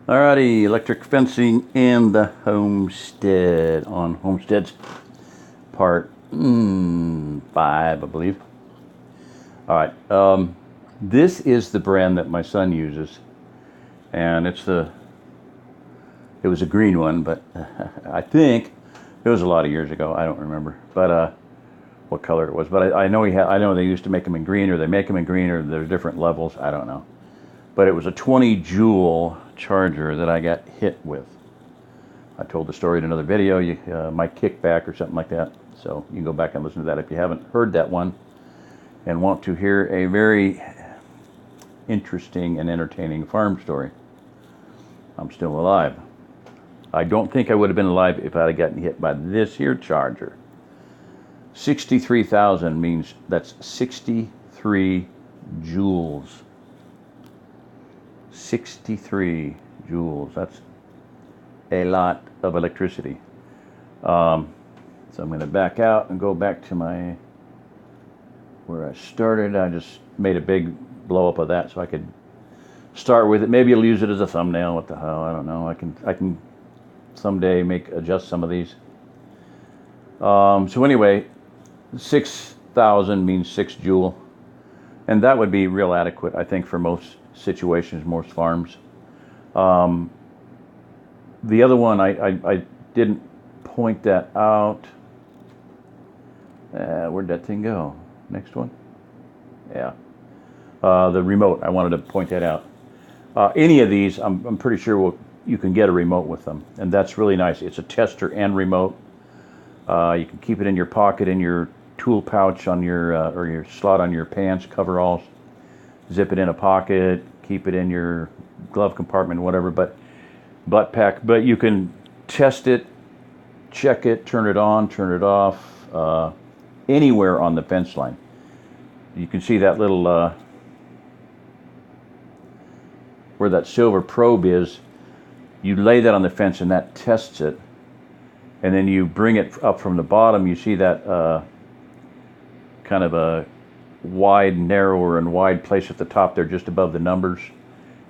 Alrighty, electric fencing and the homestead on Homesteads, part 5, I believe. Alright, this is the brand that my son uses, and it was a green one, but I think it was a lot of years ago. I don't remember, but what color it was. But I know I know they used to make them in green, or they make them in green, or there's different levels. I don't know. But it was a 20 joule charger that I got hit with. I told the story in another video, my kickback or something like that. So you can go back and listen to that if you haven't heard that one and want to hear a very interesting and entertaining farm story. I'm still alive. I don't think I would have been alive if I had gotten hit by this here charger. 63,000 means that's 63 joules. 63 joules. That's a lot of electricity. So I'm going to back out and go back to where I started. I just made a big blow up of that so I could start with it. Maybe I'll use it as a thumbnail. What the hell? I don't know. I can someday adjust some of these. So anyway, 6,000 means 6 joule, and that would be real adequate, I think, for most situations, most farms. The other one, I didn't point that out. Where'd that thing go? Next one? Yeah. The remote, I wanted to point that out. Any of these, I'm pretty sure you can get a remote with them, and that's really nice. It's a tester and remote. You can keep it in your pocket, in your tool pouch on or your slot on your pants, coveralls. Zip it in a pocket, keep it in your glove compartment, whatever, but butt pack. But you can test it, check it, turn it on, turn it off, anywhere on the fence line. You can see that little, where that silver probe is. You lay that on the fence and that tests it. And then you bring it up from the bottom, you see that kind of a narrower and wide place at the top there, just above the numbers.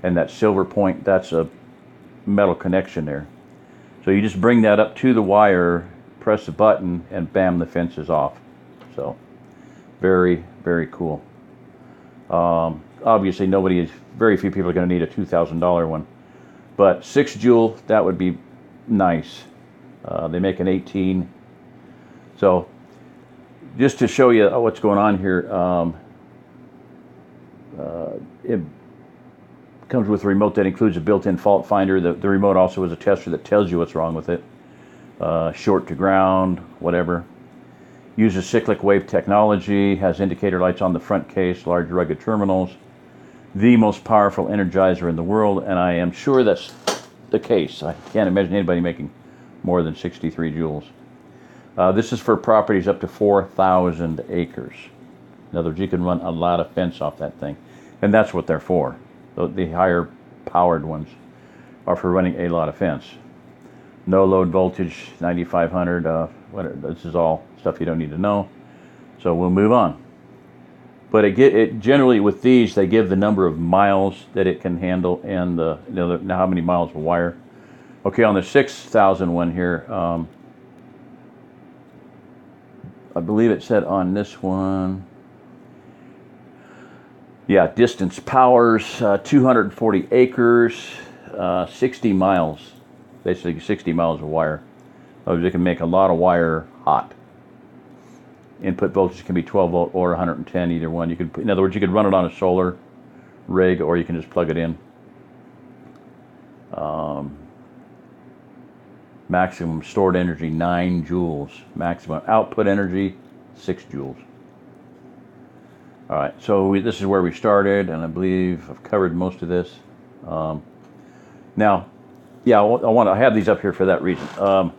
And that silver point, that's a metal connection there. So you just bring that up to the wire, press the button, and bam, the fence is off. So very, very cool. Obviously, very few people are going to need a $2,000 one. But 6 joule, that would be nice. They make an 18. So just to show you what's going on here, it comes with a remote that includes a built-in fault finder. The remote also is a tester that tells you what's wrong with it. Short to ground, whatever. Uses cyclic wave technology, has indicator lights on the front case, large rugged terminals. The most powerful energizer in the world, and I am sure that's the case. I can't imagine anybody making more than 63 joules. This is for properties up to 4,000 acres. In other words, you can run a lot of fence off that thing. And that's what they're for. The higher powered ones are for running a lot of fence. No load voltage, 9,500. This is all stuff you don't need to know. So we'll move on. But it generally, with these, they give the number of miles that it can handle and how many miles of wire. Okay, on the 6,000 one here, I believe it said on this one, yeah, distance powers, 240 acres, 60 miles, basically 60 miles of wire. They can make a lot of wire hot. Input voltage can be 12 volt or 110, either one. In other words, you could run it on a solar rig, or you can just plug it in. Maximum stored energy 9 joules. Maximum output energy 6 joules. All right, so this is where we started, and I believe I've covered most of this. Now, yeah, I have these up here for that reason.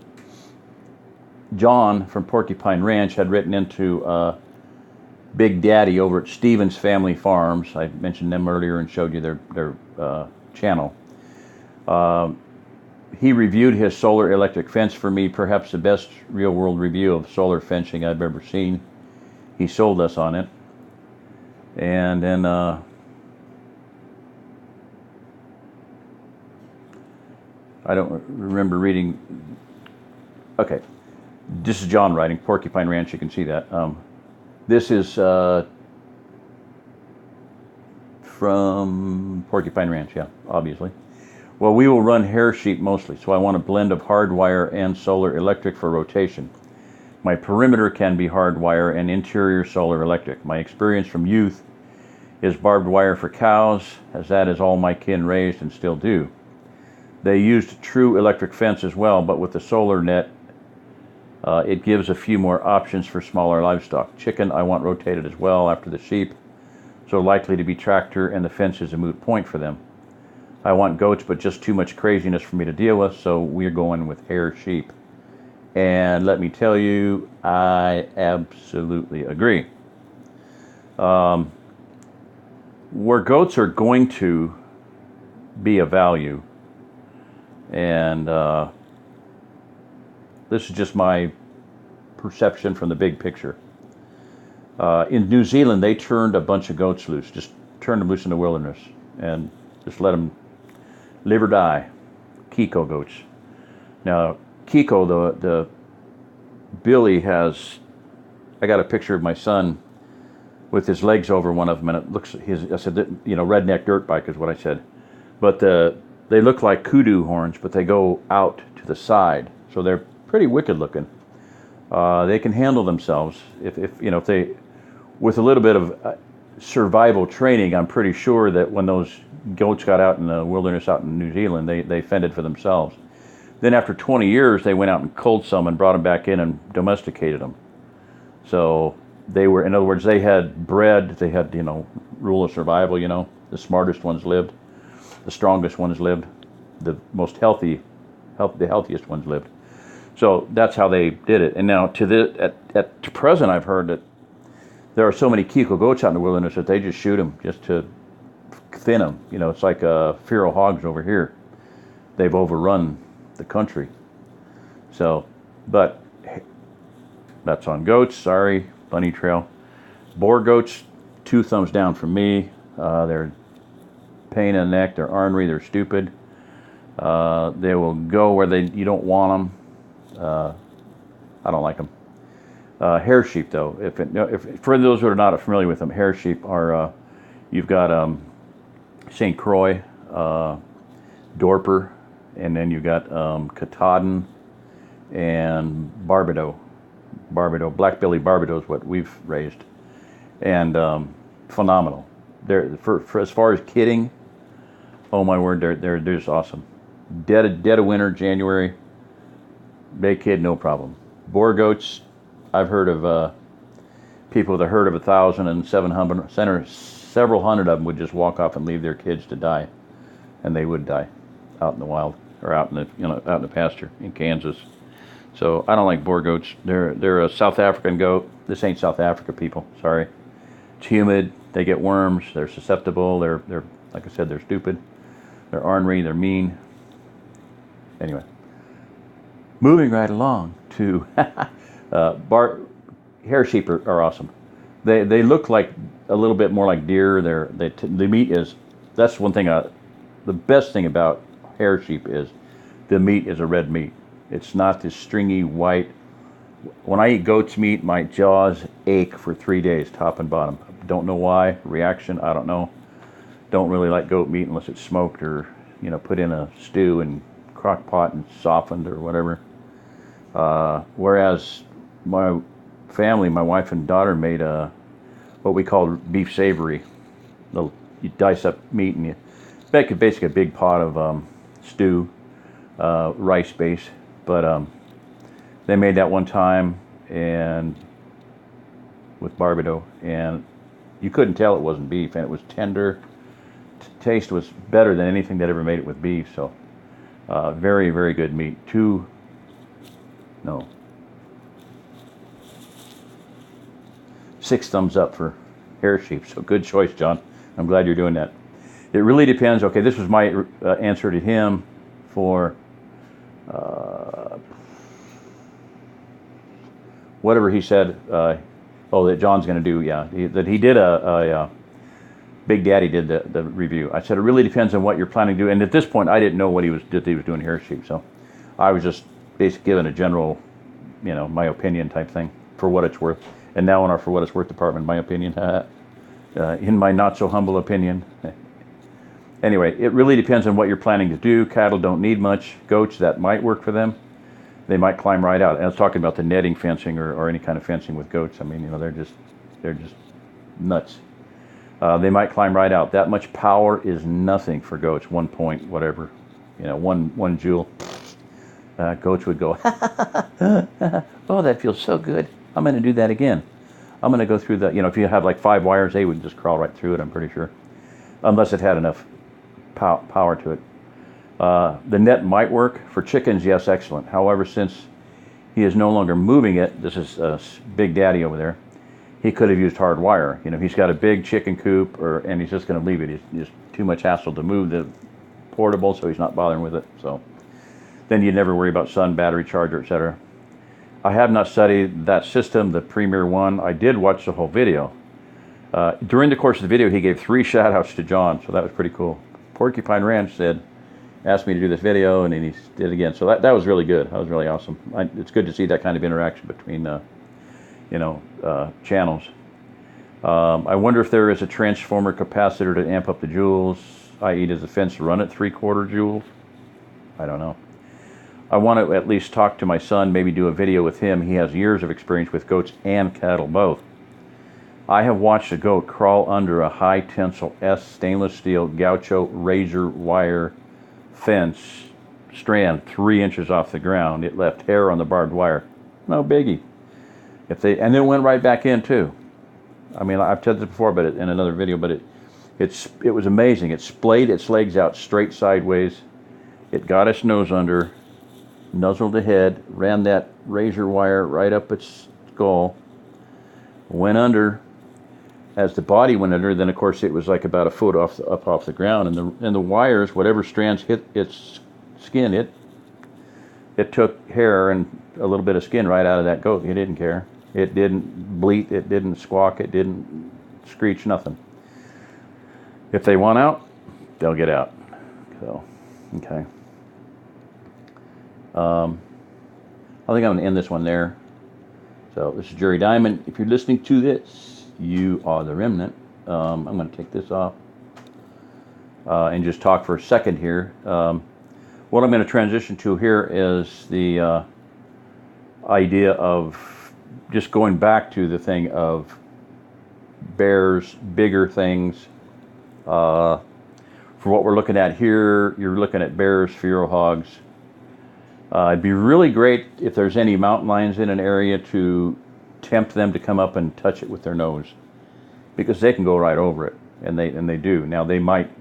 John from Porcupine Ranch had written into Big Daddy over at Stevens Family Farms. I mentioned them earlier and showed you their channel. He reviewed his solar electric fence for me, perhaps the best real-world review of solar fencing I've ever seen. He sold us on it. And then I don't remember reading. Okay, this is John writing, Porcupine Ranch, you can see that. This is from Porcupine Ranch, yeah, obviously. Well, we will run hair sheep mostly, so I want a blend of hardwire and solar electric for rotation. My perimeter can be hardwire and interior solar electric. My experience from youth is barbed wire for cows, as that is all my kin raised and still do. They used true electric fence as well, but with the solar net, it gives a few more options for smaller livestock. Chicken I want rotated as well after the sheep, so likely to be tractor, and the fence is a moot point for them. I want goats, but just too much craziness for me to deal with, so we're going with hair sheep. And let me tell you, I absolutely agree. Where goats are going to be a value, and this is just my perception from the big picture. In New Zealand, they turned a bunch of goats loose, just turned them loose in the wilderness, and just let them live or die. Kiko goats. Now, Kiko, the Billy has, I got a picture of my son with his legs over one of them, and it looks, I said, redneck dirt bike is what I said. But they look like kudu horns, but they go out to the side, so they're pretty wicked looking. They can handle themselves if they, with a little bit of survival training. I'm pretty sure that when those goats got out in the wilderness out in New Zealand, they fended for themselves. Then after 20 years, they went out and culled some and brought them back in and domesticated them. So they were, in other words, they had bred, they had, rule of survival, the smartest ones lived, the strongest ones lived, the most the healthiest ones lived. So that's how they did it. And now at present, I've heard that there are so many Kiko goats out in the wilderness that they just shoot them just to thin them. It's like feral hogs over here. They've overrun the country. So, but that's on goats. Sorry, bunny trail. Boar goats, 2 thumbs down from me. They're pain in the neck. They're ornery. They're stupid. They will go where you don't want them. I don't like them. Hair sheep, though, if for those who are not familiar with them, hair sheep are you've got St. Croix, Dorper, and then you've got Katahdin and Barbados. Black-belly Barbados is what we've raised, and phenomenal. They're for as far as kidding. Oh my word, they're just awesome. Dead of winter, January. They kid no problem. Boar goats, I've heard of people with a herd of 1,000 and several hundred of them would just walk off and leave their kids to die, and they would die out in the wild or out in the pasture in Kansas. So I don't like boar goats. They're a South African goat. This ain't South Africa, people. Sorry. It's humid. They get worms. They're susceptible. They're like I said, they're stupid. They're ornery. They're mean. Anyway, moving right along to hair sheep are awesome. They look like a little bit more like deer. The meat is, that's one thing. The best thing about hair sheep is the meat is a red meat. It's not this stringy white. When I eat goat's meat, my jaws ache for 3 days, top and bottom. Don't know why. Reaction, I don't know. Don't really like goat meat unless it's smoked or put in a stew and crock pot and softened or whatever. Whereas my family, my wife and daughter, made what we call beef savory. You dice up meat and you make basically a big pot of stew, rice base. But they made that one time and with Barbados, and you couldn't tell it wasn't beef, and it was tender. Taste was better than anything that ever made it with beef. So very, very good meat. 6 thumbs up for hair sheep. So good choice, John. I'm glad you're doing that. It really depends. Okay, this was my answer to him for whatever he said. That John's going to do. Yeah, that he did Big Daddy did the review. I said, it really depends on what you're planning to do. And at this point, I didn't know what he was doing here at sheep. So I was just basically giving a general, my opinion type thing for what it's worth. And now in our for what it's worth department, my opinion, in my not so humble opinion. Anyway, it really depends on what you're planning to do. Cattle don't need much. Goats, that might work for them. They might climb right out. And I was talking about the netting fencing or any kind of fencing with goats. I mean, they're just nuts. They might climb right out. That much power is nothing for goats. 1 point, whatever, one joule. Goats would go, oh, that feels so good. I'm going to do that again. I'm going to go through the, if you have like 5 wires, they would just crawl right through it, I'm pretty sure. Unless it had enough power to it. The net might work. For chickens, yes, excellent. However, since he is no longer moving it, this is Big Daddy over there, he could have used hard wire. He's got a big chicken coop, and he's just going to leave it. It's just too much hassle to move the portable, so he's not bothering with it. So then you'd never worry about sun, battery, charger, etc. I have not studied that system, the Premier one. I did watch the whole video. During the course of the video, he gave 3 shout-outs to John, so that was pretty cool. Porcupine Ranch asked me to do this video, and then he did it again. So that was really good. That was really awesome. It's good to see that kind of interaction between channels. I wonder if there is a transformer capacitor to amp up the joules, i.e. does the fence run at 3/4 joules? I don't know. I want to at least talk to my son, maybe do a video with him. He has years of experience with goats and cattle both. I have watched a goat crawl under a high tensile S stainless steel gaucho razor wire fence strand 3 inches off the ground. It left hair on the barbed wire. No biggie. And then it went right back in too. I mean, I've said this before, but in another video, but it was amazing. It splayed its legs out straight sideways. It got its nose under, nuzzled ahead, ran that razor wire right up its skull, went under. As the body went under, then of course it was like about a foot up off the ground, and the wires, whatever strands hit its skin, it took hair and a little bit of skin right out of that goat. It didn't care. It didn't bleat. It didn't squawk. It didn't screech. Nothing. If they want out, they'll get out. So, okay. I think I'm going to end this one there. So this is Jerry Diamond. If you're listening to this, you are the remnant. I'm going to take this off and just talk for a second here. What I'm going to transition to here is the idea of just going back to the thing of bears, bigger things. For what we're looking at here, you're looking at bears, feral hogs. It'd be really great if there's any mountain lions in an area to tempt them to come up and touch it with their nose, because they can go right over it, and they do. Now they might,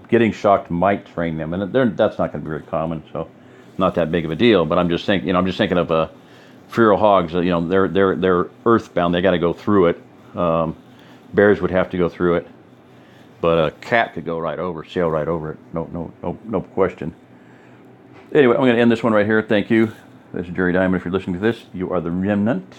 getting shocked might train them, and that's not going to be very common, so not that big of a deal. But I'm just thinking, of feral hogs. They're earthbound. They got to go through it. Bears would have to go through it, but a cat could go right over, sail right over it. No question. Anyway, I'm going to end this one right here. Thank you. This is Jerry Diamond. If you're listening to this, you are the remnant.